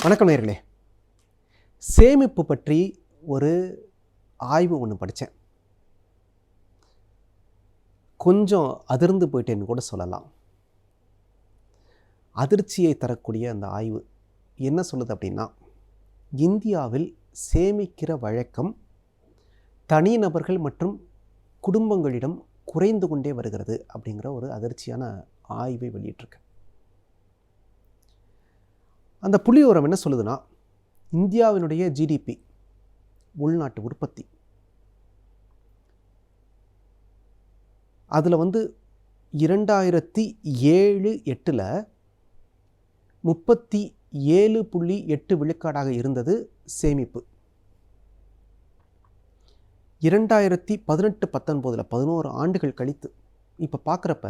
வணக்கம் நேயர்களே. சேமிப்பு பற்றி ஒரு ஆய்வு ஒன்று படித்தேன். கொஞ்சம் அதிர்ந்து போயிட்டேன்னு கூட சொல்லலாம். அதிர்ச்சியை தரக்கூடிய அந்த ஆய்வு என்ன சொல்லுது அப்படின்னா, இந்தியாவில் சேமிக்கிற வழக்கம் தனிநபர்கள் மற்றும் குடும்பங்களிடம் குறைந்து கொண்டே வருகிறது அப்படிங்கிற ஒரு அதிர்ச்சியான ஆய்வை வெளியிட்டிருக்கு. அந்த புள்ளிவிவரம் என்ன சொல்லுதுன்னா, இந்தியாவினுடைய ஜிடிபி, உள்நாட்டு உற்பத்தி, அதில் 2007-8 37.8 விழுக்காடாக இருந்தது சேமிப்பு. 2018-19 11 ஆண்டுகள் கழித்து இப்போ பார்க்குறப்ப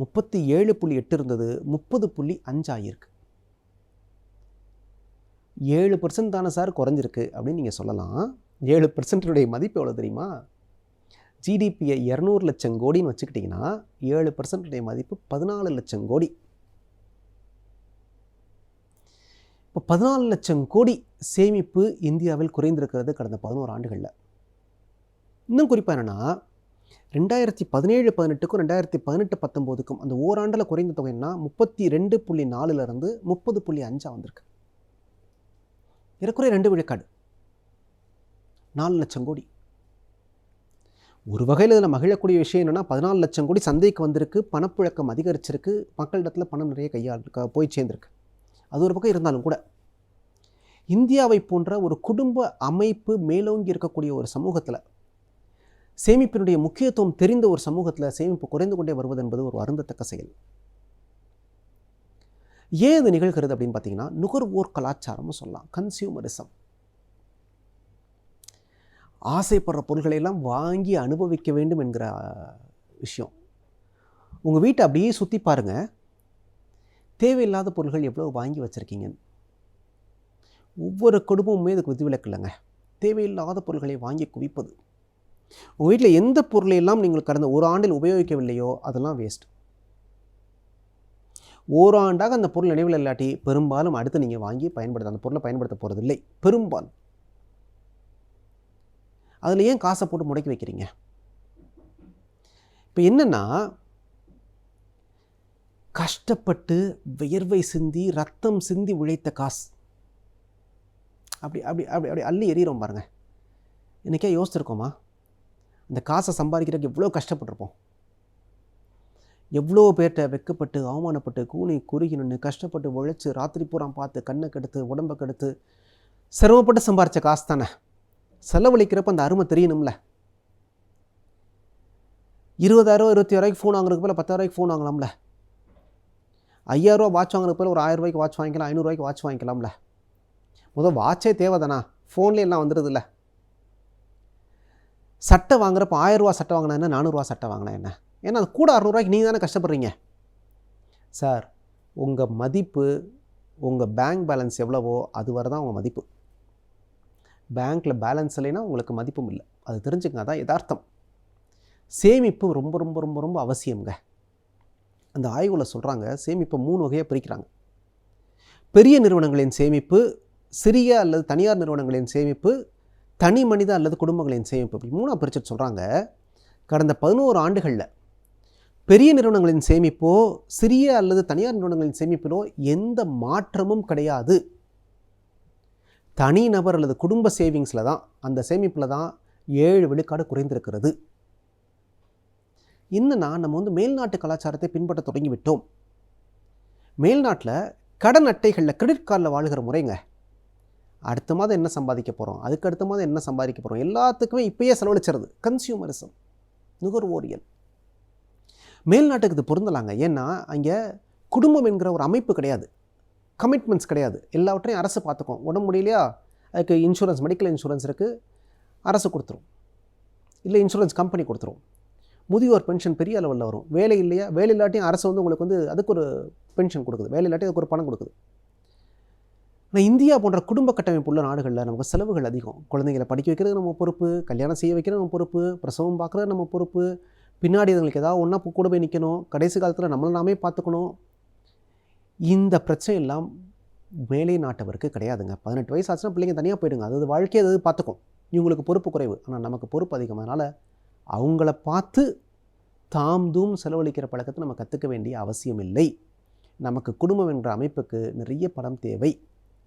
37.8 இருந்தது, 30.5 ஆகியிருக்கு. 7% தானே சார் குறைஞ்சிருக்கு அப்படின்னு நீங்கள் சொல்லலாம். 7%உடைய மதிப்பு எவ்வளோ தெரியுமா? ஜிடிபியை 200 லட்சம் கோடின்னு வச்சுக்கிட்டிங்கன்னா 7%உடைய மதிப்பு 14 லட்சம் கோடி. இப்போ 14 லட்சம் கோடி சேமிப்பு இந்தியாவில் குறைந்திருக்கிறது கடந்த 11 ஆண்டுகளில். இன்னும் குறிப்பாக என்னென்னா, 2017-18க்கும் 2018-19க்கும் அந்த ஓராண்டில் குறைந்த தொகைன்னா 32.4 30.5 வந்திருக்கு. ஏறக்குறைய 2 விழுக்காடு, 4 லட்சம் கோடி. ஒரு வகையில் இதில் மகிழக்கூடிய விஷயம் என்னென்னா, 14 லட்சம் கோடி சந்தைக்கு வந்திருக்கு, பணப்புழக்கம் அதிகரிச்சிருக்கு, மக்களிடத்தில் பணம் நிறைய போய் சேர்ந்துருக்கு. அது ஒரு பக்கம் இருந்தாலும் கூட, இந்தியாவை போன்ற ஒரு குடும்ப அமைப்பு மேலோங்கி இருக்கக்கூடிய ஒரு சமூகத்தில், சேமிப்பினுடைய முக்கியத்துவம் தெரிந்த ஒரு சமூகத்தில் சேமிப்பு குறைந்து கொண்டே வருவது என்பது ஒரு வருந்தத்தக்க செயல். ஏன் இது நிகழ்கிறது அப்படின்னு பார்த்தீங்கன்னா, நுகர்வோர் கலாச்சாரம்னு சொல்லலாம், கன்சியூமரிசம். ஆசைப்படுற பொருள்களையெல்லாம் வாங்கி அனுபவிக்க வேண்டும் என்கிற விஷயம். உங்கள் வீட்டை அப்படியே சுற்றி பாருங்கள், தேவையில்லாத பொருள்கள் எவ்வளோ வாங்கி வச்சுருக்கீங்கன்னு. ஒவ்வொரு குடும்பமுமே இதுக்கு விதிவிலக்கு இல்லைங்க. தேவையில்லாத பொருள்களை வாங்கி குவிப்பது. உங்கள் வீட்டில் எந்த பொருளையெல்லாம் நீங்கள் கடந்த ஒரு ஆண்டில் உபயோகிக்கவில்லையோ அதெல்லாம் வேஸ்ட். ஓராண்டாக அந்த பொருள் நினைவில் இல்லாட்டி பெரும்பாலும் அடுத்து நீங்கள் வாங்கி அந்த பொருளை பயன்படுத்த போகிறதில்லை பெரும்பாலும். அதில் ஏன் காசை போட்டு முடக்கி வைக்கிறீங்க? இப்போ என்னென்னா, கஷ்டப்பட்டு வியர்வை சிந்தி ரத்தம் சிந்தி உழைத்த காசு அப்படி அப்படி அப்படி அப்படி அள்ளி எறிகிறோம் பாருங்க. இன்றைக்கே யோசிச்சிருக்கோமா? இந்த காசை சம்பாதிக்கிறதுக்கு எவ்வளோ கஷ்டப்பட்டிருப்போம். எவ்வளோ பேர்கிட்ட வெக்கப்பட்டு அவமானப்பட்டு கூனி குறுகி நின்று கஷ்டப்பட்டு உழைச்சி ராத்திரி பூரா பார்த்து கண்ணை கெடுத்து உடம்பை கெடுத்து சிரமப்பட்டு சம்பாரித்த காசு தானே. செலவழிக்கிறப்ப அந்த அருமை தெரியணும்ல. 20,000 21,000 ஃபோன் வாங்குறதுக்கு போல 10,000 ஃபோன் வாங்கலாம்ல. 5,000 வாட்ச் வாங்குறதுக்கு போல ஒரு 1,000 வாட்ச் வாங்கிக்கலாம், 500 வாட்ச் வாங்கிக்கலாம்ல. முதல் வாட்சே தேவைதானா? ஃபோன்லேயே எல்லாம் வந்துடுது இல்லை. சட்டை வாங்குறப்ப 1,000 சட்டை வாங்கினா என்ன, 400 சட்டை வாங்கினா என்ன? ஏன்னா அது கூட 600 நீங்கள் தானே கஷ்டப்படுறீங்க. சார், உங்கள் மதிப்பு, உங்கள் பேங்க் பேலன்ஸ் எவ்வளவோ அது வரை தான் உங்கள் மதிப்பு. பேங்க்கில் பேலன்ஸ் இல்லைன்னா உங்களுக்கு மதிப்பும் இல்லை. அது தெரிஞ்சுங்க, அதான் யதார்த்தம். சேமிப்பு ரொம்ப ரொம்ப ரொம்ப ரொம்ப அவசியங்க. அந்த ஆய்வில் சொல்கிறாங்க, சேமிப்பை 3 வகையாக பிரிக்கிறாங்க. பெரிய நிறுவனங்களின் சேமிப்பு, சிறிய அல்லது தனியார் நிறுவனங்களின் சேமிப்பு, தனி மனித அல்லது குடும்பங்களின் சேமிப்பு, இப்படி 3ஆக பிரிச்சுட்டு சொல்கிறாங்க. கடந்த 11 ஆண்டுகளில் பெரிய நிறுவனங்களின் சேமிப்போ சிறிய அல்லது தனியார் நிறுவனங்களின் சேமிப்பிலோ எந்த மாற்றமும் கிடையாது. தனிநபர் அல்லது குடும்ப சேவிங்ஸில் தான், அந்த சேமிப்பில் தான் 7 விழுக்காடு குறைந்திருக்கிறது. என்னன்னா, நம்ம மேல்நாட்டு கலாச்சாரத்தை பின்பற்ற தொடங்கிவிட்டோம். மேல்நாட்டில் கடன் அட்டைகளில் கிரெடிட் கார்டில் வாழ்கிற முறைங்க. அடுத்த மாதம் என்ன சம்பாதிக்க போகிறோம், அதுக்கு அடுத்த மாதம் என்ன சம்பாதிக்க போகிறோம், எல்லாத்துக்குமே இப்பயே செலவழிச்சிருது. கன்சியூமரிசம், நுகர்வோரியல். மேல்நாட்டுக்கு இது பொருந்தலாங்க. ஏன்னா அங்கே குடும்பம் என்கிற ஒரு அமைப்பு கிடையாது, கமிட்மெண்ட்ஸ் கிடையாது. எல்லாவற்றையும் அரசு பார்த்துக்கும். உடம்பு முடியலையா, அதுக்கு இன்சூரன்ஸ், மெடிக்கல் இன்சூரன்ஸ் இருக்குது, அரசு கொடுத்துரும். இல்லை இன்சூரன்ஸ் கம்பெனி கொடுத்துரும். முதியோர் பென்ஷன் பெரிய அளவில் வரும். வேலை இல்லையா, வேலை இல்லாட்டியும் அரசு உங்களுக்கு அதுக்கு ஒரு பென்ஷன் கொடுக்குது, வேலை இல்லாட்டி அதுக்கு ஒரு பணம் கொடுக்குது. ஆனால் இந்தியா போன்ற குடும்ப கட்டமைப்பு உள்ள நாடுகளில் நமக்கு செலவுகள் அதிகம். குழந்தைங்களை படிக்க வைக்கிறது நம்ம பொறுப்பு, கல்யாணம் செய்ய வைக்கிறது நம்ம பொறுப்பு, பிரசவம் பார்க்குறது நம்ம பொறுப்பு, பின்னாடி அதுங்களுக்கு ஏதாவது ஒன்றா கூட போய் நிற்கணும், கடைசி காலத்தில் நம்மளை நாமே பார்த்துக்கணும். இந்த பிரச்சனை எல்லாம் மேலை நாட்டவருக்கு கிடையாதுங்க. 18 வயசு ஆச்சுன்னா பிள்ளைங்க தனியாக போயிடுங்க. அது வாழ்க்கையை அது பார்த்துக்கும். இவங்களுக்கு பொறுப்பு குறைவு. ஆனால் நமக்கு பொறுப்பு அதிகம். அதனால் அவங்கள பார்த்து தாம் தூம் செலவழிக்கிற பழக்கத்தை நம்ம கற்றுக்க வேண்டிய அவசியம் இல்லை. நமக்கு குடும்பம் என்ற அமைப்புக்கு நிறைய பணம் தேவை.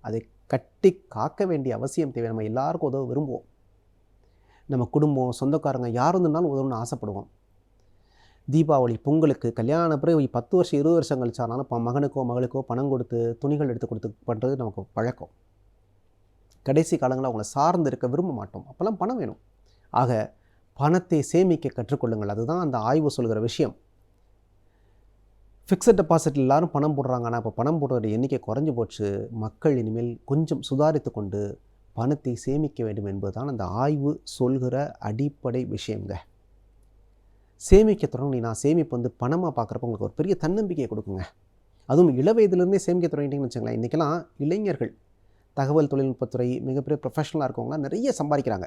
அதை கட்டி காக்க வேண்டிய அவசியம் தேவை. நம்ம எல்லாருக்கும் உதவ விரும்புவோம். நம்ம குடும்பம், சொந்தக்காரங்க யார் இருந்தாலும் உதவணும்னு ஆசைப்படுவோம். தீபாவளி, பொங்கலுக்கு, கல்யாண பிறகு 10 வருஷம் 20 வருஷம் கழிச்சானாலும் மகனுக்கோ மகளுக்கோ பணம் கொடுத்து துணிகள் எடுத்து கொடுத்து பண்ணுறது நமக்கு பழக்கம். கடைசி காலங்களில் அவங்கள சார்ந்து இருக்க விரும்ப மாட்டோம். அப்போல்லாம் பணம் வேணும். ஆக பணத்தை சேமிக்க கற்றுக்கொள்ளுங்கள். அதுதான் அந்த ஆய்வு சொல்கிற விஷயம். ஃபிக்ஸட் டெபாசிட் எல்லாரும் பணம் போடுறாங்க. ஆனால் இப்போ பணம் போடுற எண்ணிக்கை குறைஞ்சி போச்சு. மக்கள் இனிமேல் கொஞ்சம் சுதாரித்து கொண்டு பணத்தை சேமிக்க வேண்டும் என்பதுதான் அந்த ஆய்வு சொல்கிற அடிப்படை விஷயங்க. சேமிக்க தொடங்கினா சேமிப்பு பணமாக பார்க்குறப்ப உங்களுக்கு ஒரு பெரிய தன்னம்பிக்கையை கொடுக்குங்க. அதுவும் இளவயதிலிருந்தே சேமிக்க தொடங்கிட்டீங்கன்னு வச்சுங்களேன். இன்றைக்கெல்லாம் இளைஞர்கள் தகவல் தொழில்நுட்பத்துறை மிகப்பெரிய ப்ரொஃபஷனலாக இருக்கவங்களாம் நிறைய சம்பாதிக்கிறாங்க,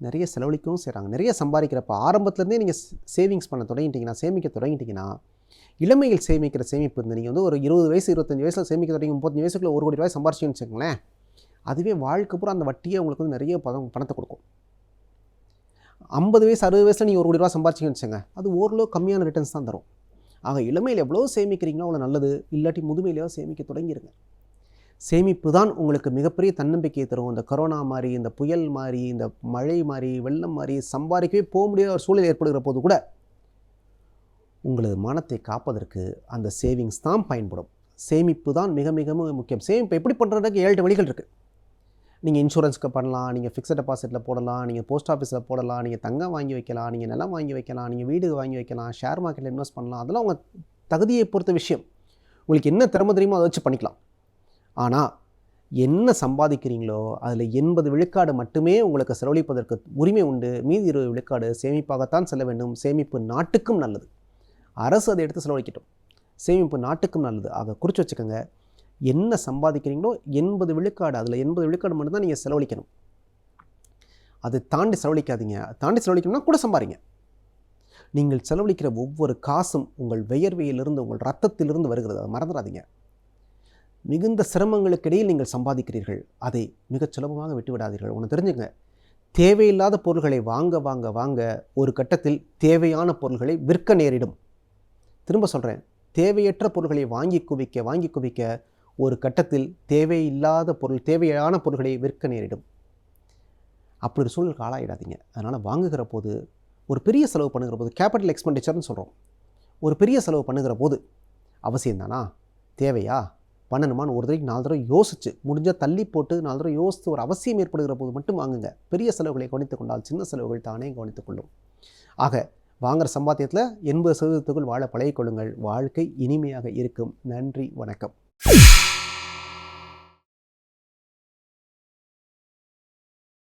நிறைய செலவழிக்கவும் செய்கிறாங்க. நிறைய சம்பாதிக்கிறப்ப ஆரம்பத்துலேருந்தே நீங்கள் சேவிங்ஸ் பண்ண தொடங்கிட்டீங்கன்னா, சேமிக்க தொடங்கிட்டீங்கன்னா, இளமையில் சேமிக்கிற சேமிப்பு நீங்கள் ஒரு 20 வயசு 25 வயசில் சேமிக்க தொடங்கி 35 வயசுக்குள்ள 1 கோடி ரூபாய் சம்பாரிச்சிங்கன்னு வச்சுக்கோங்களேன். அதுவே வாழ்க்கை பூரா அந்த வட்டியை உங்களுக்கு நிறைய பணத்தை கொடுக்கும். 50 வயசு 60 வயசில் நீங்கள் 1 கோடி ரூபா சம்பாரிச்சிங்கன்னு வச்சுங்க, அது ஓரளவு கம்மியான ரிட்டர்ன்ஸ் தான் தரும். ஆக இளமையில் எவ்வளோ சேமிக்கிறீங்களோ அவ்வளோ நல்லது. இல்லாட்டி முதுமையிலேயோ சேமிக்க தொடங்கிடுங்க. சேமிப்பு தான் உங்களுக்கு மிகப்பெரிய தன்னம்பிக்கையை தரும். இந்த கொரோனா மாதிரி, இந்த புயல் மாதிரி, இந்த மழை மாதிரி, வெள்ளம் மாதிரி சம்பாதிக்கவே போக முடியாத ஒரு சூழல் ஏற்படுகிற போது கூட உங்களது மனத்தை காப்பதற்கு அந்த சேவிங்ஸ் தான் பயன்படும். சேமிப்பு தான் மிக மிக முக்கியம். சேமிப்பு எப்படி பண்ணுறதுக்கு 7 வழிகள் இருக்குது. நீங்கள் இன்சூரன்ஸ்க்கு பண்ணலாம், நீங்கள் ஃபிக்ஸட் டெபாசிட்டில் போடலாம், நீங்கள் போஸ்ட் ஆஃபீஸில் போடலாம், நீங்கள் தங்கம் வாங்கி வைக்கலாம், நீங்கள் நிலம் வாங்கி வைக்கலாம், நீங்கள் வீடு வாங்கி வைக்கலாம், ஷேர் மார்க்கெட்டில் இன்வெஸ்ட் பண்ணலாம். அதெல்லாம் உங்கள் தகுதியை பொறுத்த விஷயம். உங்களுக்கு என்ன திறமை தெரியுமோ அதை வச்சு பண்ணிக்கலாம். ஆனால் என்ன சம்பாதிக்கிறீங்களோ அதில் 80 விழுக்காடு மட்டுமே உங்களுக்கு செலவழிப்பதற்கு உரிமை உண்டு. மீதி 20 விழுக்காடு சேமிப்பாகத்தான் செல்ல வேண்டும். சேமிப்பு நாட்டுக்கும் நல்லது. அரசு அதை எடுத்து செலவழிக்கட்டும். சேமிப்பு நாட்டுக்கும் நல்லது. ஆக குறித்து வச்சுக்கோங்க. என்ன சம்பாதிக்கிறீங்களோ 80 விழுக்காடு, அதில் 80 விழுக்காடு மட்டும்தான் நீங்கள் செலவழிக்கணும். அதை தாண்டி செலவழிக்காதீங்க. தாண்டி செலவழிக்கணும்னா கூட சம்பாதிங்க. நீங்கள் செலவழிக்கிற ஒவ்வொரு காசும் உங்கள் வியர்வையிலிருந்து, உங்கள் ரத்தத்திலிருந்து வருகிறது. அதை மறந்துடாதீங்க. மிகுந்த சிரமங்களுக்கு இடையில் நீங்கள் சம்பாதிக்கிறீர்கள். அதை மிகச் சுலபமாக விட்டுவிடாதீர்கள். ஒன்று தெரிஞ்சுங்க, தேவையில்லாத பொருள்களை வாங்க வாங்க வாங்க ஒரு கட்டத்தில் தேவையான பொருள்களை விற்க நேரிடும். திரும்ப சொல்கிறேன், தேவையற்ற பொருள்களை வாங்கி குவிக்க ஒரு கட்டத்தில் தேவையான பொருள்களை விற்க நேரிடும். அப்படி ஒரு சூழலுக்கு ஆளாயிடாதீங்க. அதனால் வாங்குகிற போது, ஒரு பெரிய செலவு பண்ணுகிற போது, கேபிட்டல் எக்ஸ்பெண்டிச்சர்னு சொல்கிறோம். ஒரு பெரிய செலவு பண்ணுகிற போது அவசியம்தானா, தேவையா, பண்ணணுமான்னு ஒரு தடவைக்கு 4 தடவை யோசிச்சு, முடிஞ்சால் தள்ளி போட்டு 4 தடவை யோசித்து ஒரு அவசியம் ஏற்படுகிற போது மட்டும் வாங்குங்க. பெரிய செலவுகளை கவனித்துக் கொண்டால் சின்ன செலவுகள் தானே கவனித்துக் கொள்ளும். ஆக வாங்குகிற சம்பாத்தியத்தில் 80% வாழ பழகிக்கொள்ளுங்கள். வாழ்க்கை இனிமையாக இருக்கும். நன்றி, வணக்கம்.